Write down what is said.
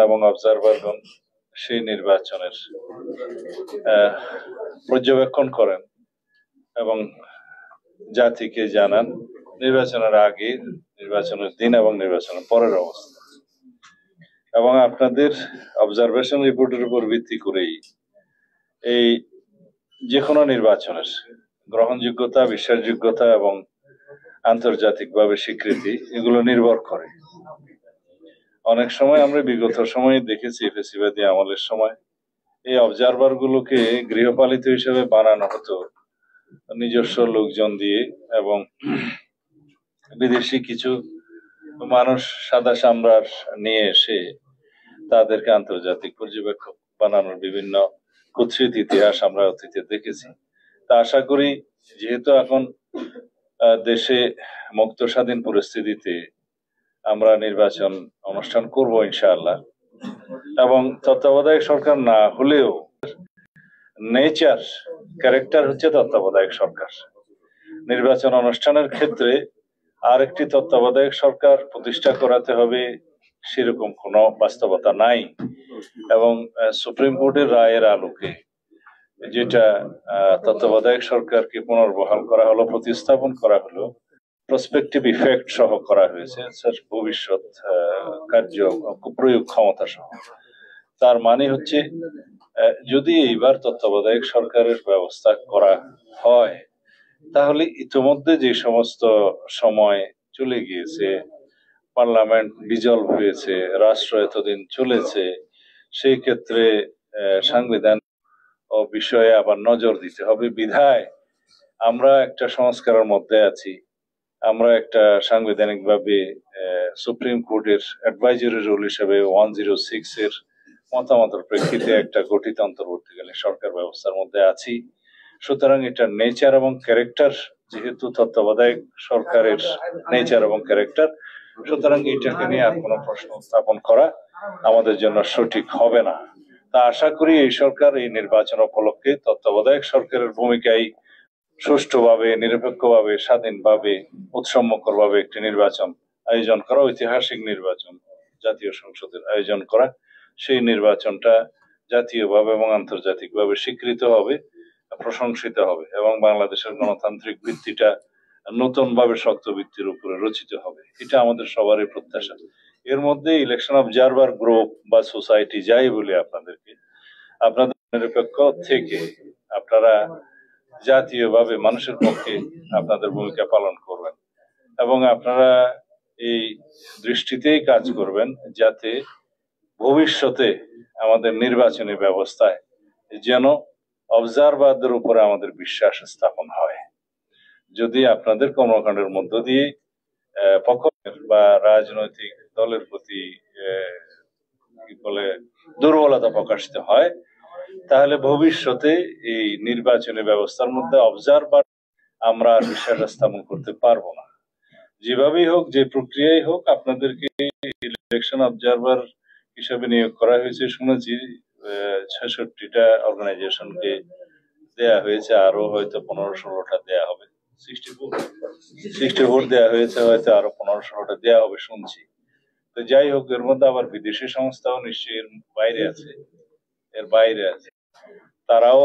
এবং অবজারভারগণ সেই নির্বাচনের পর্যবেক্ষণ করেন এবং জাতিকে জানান নির্বাচনের আগে, নির্বাচনের দিন এবং নির্বাচনের পরের অবস্থা। এবং আপনাদের অবজারভেশন রিপোর্টের উপর ভিত্তি করেই এই যে কোনো নির্বাচনের গ্রহণযোগ্যতা, বিশ্বাসযোগ্যতা এবং আন্তর্জাতিকভাবে স্বীকৃতি এগুলো নির্ভর করে। অনেক সময় আমরা বিগত সময়ে দেখেছি ফ্যাসিবাদী আমলের সময় এই অবজারভার গুলোকে গৃহপালিত হিসেবে বানানো হতো নিজস্ব লোকজন দিয়ে, এবং বিদেশি কিছু মানুষ সাদা সামরার নিয়ে এসে তাদেরকে আন্তর্জাতিক পর্যবেক্ষক বানানোর বিভিন্ন কুৎসিত ইতিহাস আমরা অতীতে দেখেছি। তা আশা করি যেহেতু এখন দেশে মুক্ত স্বাধীন পরিস্থিতিতে আমরা নির্বাচন অনুষ্ঠান করব ইনশাআল্লাহ, এবং তত্ত্বাবধায়ক সরকার না হলেও নেচার ক্যারেক্টার হচ্ছে তত্ত্বাবধায়ক সরকার। নির্বাচন অনুষ্ঠানের ক্ষেত্রে আরেকটি তত্ত্বাবধায়ক সরকার প্রতিষ্ঠা করাতে হবে সেরকম কোনো বাস্তবতা নাই। এবং সুপ্রিম কোর্টের রায়ের আলোকে যেটা তত্ত্বাবধায়ক সরকারকে পুনর্বহাল করা হলো, প্রতিস্থাপন করা হলো, প্রসপেক্টিভ ইফেক্ট সহ করা হয়েছে, ভবিষ্যৎ কার্য প্রয়োগ ক্ষমতা সহ। তার মানে হচ্ছে যদি এইবার তত্ত্বাবধায়ক সরকারের ব্যবস্থা করা হয় তাহলে ইতিমধ্যে যে সমস্ত সময় চলে গিয়েছে, পার্লামেন্ট ডিজলভ হয়েছে, রাষ্ট্র এতদিন চলেছে, সেই ক্ষেত্রে সাংবিধান ও বিষয়ে আবার নজর দিতে হবে। বিধায় আমরা একটা সংস্কারের মধ্যে আছি। আমরা একটা সাংবিধানিক ভাবে সুপ্রিম কোর্টের অ্যাডভাইজারি রোল হিসেবে 106 এর মতামতের প্রেক্ষিতে একটা গঠিত অন্তর্বর্তীকালীন সরকার ব্যবস্থার মধ্যে আছি। সুতরাং এটার নেচার এবং ক্যারেক্টার, যেহেতু তত্ত্বাবধায়ক সরকারের নেচার এবং ক্যারেক্টার, সুতরাং এটাকে নিয়ে আর কোনো প্রশ্ন উত্থাপন করা আমাদের জন্য সঠিক হবে না। তা আশা করি এই সরকার এই নির্বাচন উপলক্ষে তত্ত্বাবধায়ক সরকারের ভূমিকায় সুষ্ঠুভাবে, নিরপেক্ষভাবে, স্বাধীনভাবে, উৎসম্মকরভাবে একটি নির্বাচন আয়োজন করা, ঐতিহাসিক নির্বাচন জাতীয় সংসদের আয়োজন করা, সেই নির্বাচনটা জাতীয়ভাবে এবং আন্তর্জাতিকভাবে স্বীকৃত হবে, প্রশংসিত হবে, এবং বাংলাদেশের গণতান্ত্রিক ভিত্তিটা নতুন ভাবে শক্ত ভিত্তির উপরে রচিত হবে। এটা আমাদের সবারই প্রত্যাশা। এর মধ্যে ইলেকশন অবজারভার গ্রুপ বা সোসাইটি যাই বলে আপনাদেরকে, আপনাদের নিরপেক্ষ থেকে আপনারা জাতীয়ভাবে মানুষের পক্ষে আপনাদের ভূমিকা পালন করবেন, এবং আপনারা এই দৃষ্টিতেই কাজ করবেন যাতে ভবিষ্যতে আমাদের নির্বাচনী ব্যবস্থায় যেন অবজারভারদের উপরে আমাদের বিশ্বাস স্থাপন হয়। যদি আপনাদের কর্মকাণ্ডের মধ্য দিয়ে পক্ষের বা রাজনৈতিক দলের প্রতি কি বলে দুর্বলতা প্রকাশিত হয়, তাহলে ভবিষ্যতে এই নির্বাচনী ব্যবস্থার মধ্যে অবজারভার আমরা বিশ্বাস স্থাপন করতে পারবো না। যেভাবেই হোক, যে প্রক্রিয়াই হোক, আপনাদেরকে ইলেকশন অবজারভার হিসাবে নিয়োগ করা হয়েছে শুনেছি 66টা অর্গানাইজেশনকে দেয়া হয়েছে, আরো হয়তো 15-16টা দেয়া হবে, 64 দেয়া হয়েছে, হয়তো আরো 15-16টা দেয়া হবে শুনছি। তো যাই হোক, এর মধ্যে আবার বিদেশি সংস্থাও নিশ্চয়ই এর বাইরে আছে, তারাও